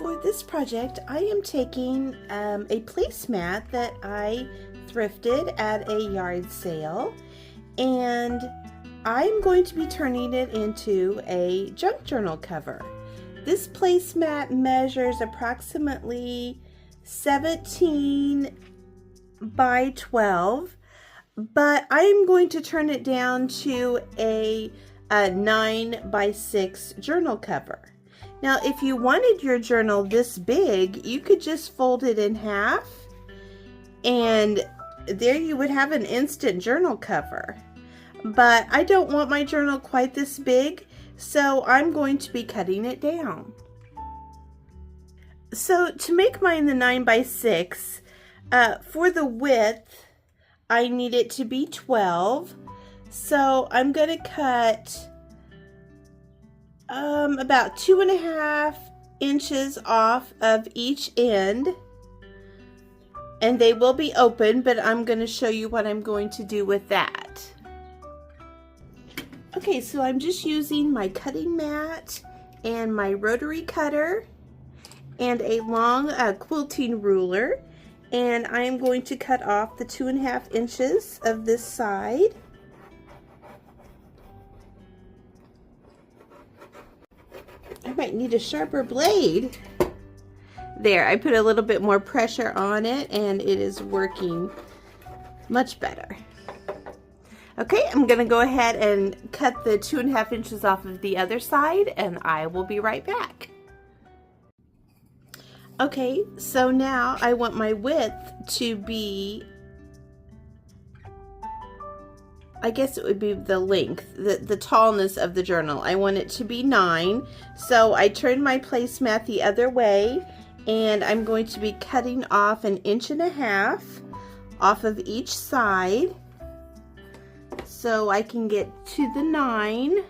For this project, I am taking a placemat that I thrifted at a yard sale, and I'm going to be turning it into a junk journal cover. This placemat measures approximately 17 by 12, but I'm going to turn it down to a 9 by 6 journal cover. Now, if you wanted your journal this big, you could just fold it in half, and there you would have an instant journal cover. But I don't want my journal quite this big, so I'm going to be cutting it down. So to make mine the 9 by 6, for the width, I need it to be 12. So I'm going to cut about 2.5 inches off of each end, and they will be open, but I'm going to show you what I'm going to do with that. Okay, so I'm just using my cutting mat and my rotary cutter and a long quilting ruler, and I am going to cut off the 2.5 inches of this side. I might need a sharper blade. There, I put a little bit more pressure on it and it is working much better. Okay, I'm gonna go ahead and cut the 2.5 inches off of the other side, and I will be right back. Okay, so now I want my width to be, I guess it would be the length, the tallness of the journal. I want it to be 9. So I turned my placemat the other way, and I'm going to be cutting off 1.5 inches off of each side so I can get to the 9,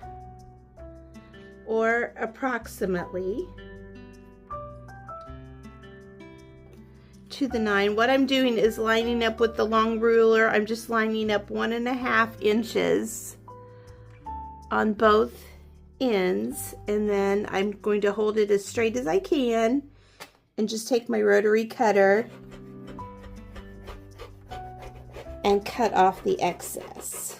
or approximately to the 9. What I'm doing is lining up with the long ruler. I'm just lining up 1.5 inches on both ends, and then I'm going to hold it as straight as I can and just take my rotary cutter and cut off the excess.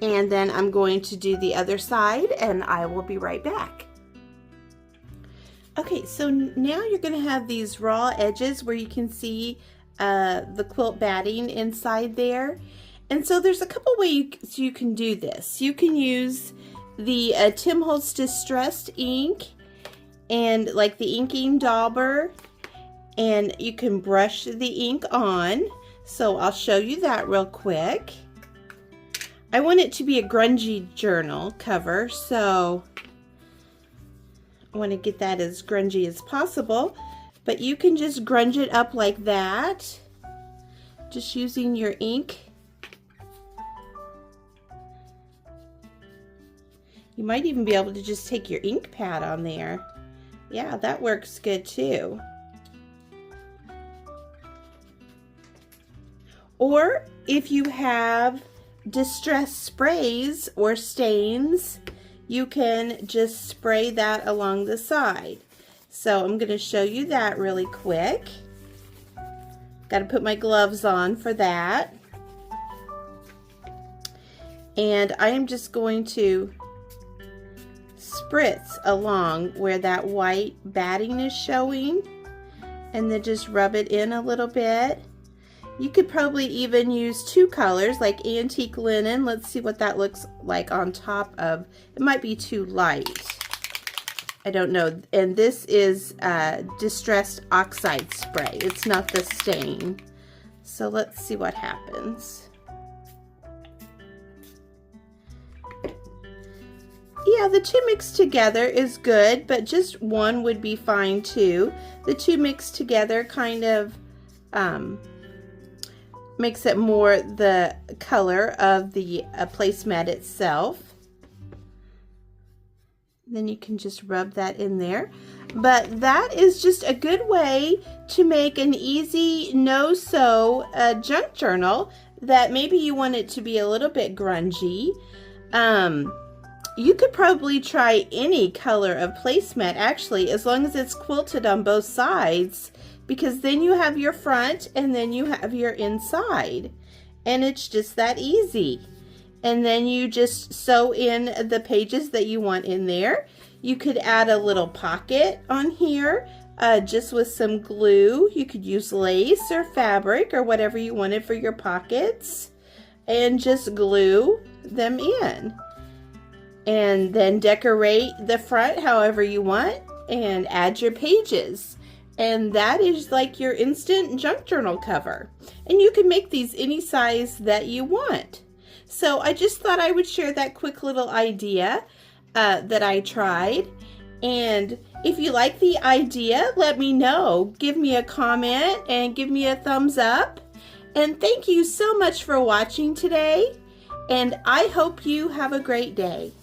And then I'm going to do the other side, and I will be right back. Okay, so now you're going to have these raw edges where you can see the quilt batting inside there. And so there's a couple ways you can do this. You can use the Tim Holtz Distressed ink and like the inking dauber, and you can brush the ink on. So I'll show you that real quick. I want it to be a grungy journal cover, so I want to get that as grungy as possible. But you can just grunge it up like that, just using your ink. You might even be able to just take your ink pad on there. Yeah, that works good too. Or if you have distressed sprays or stains, you can just spray that along the side. So I'm going to show you that really quick. Got to put my gloves on for that. And I am just going to spritz along where that white batting is showing, and then just rub it in a little bit. You could probably even use 2 colors like antique linen. Let's see what that looks like on top of. It might be too light. I don't know. And this is distressed oxide spray. It's not the stain. So let's see what happens. Yeah, the 2 mixed together is good, but just 1 would be fine too. The 2 mixed together kind of makes it more the color of the placemat itself. Then you can just rub that in there. But that is just a good way to make an easy no-sew junk journal that maybe you want it to be a little bit grungy, you could probably try any color of placemat actually, as long as it's quilted on both sides, because then you have your front and then you have your inside, and it's just that easy. And then you just sew in the pages that you want in there. You could add a little pocket on here just with some glue. You could use lace or fabric or whatever you wanted for your pockets, and just glue them in. And then decorate the front however you want and add your pages. And that is like your instant junk journal cover. And you can make these any size that you want. So I just thought I would share that quick little idea that I tried. And if you like the idea, let me know. Give me a comment and give me a thumbs up. And thank you so much for watching today. And I hope you have a great day.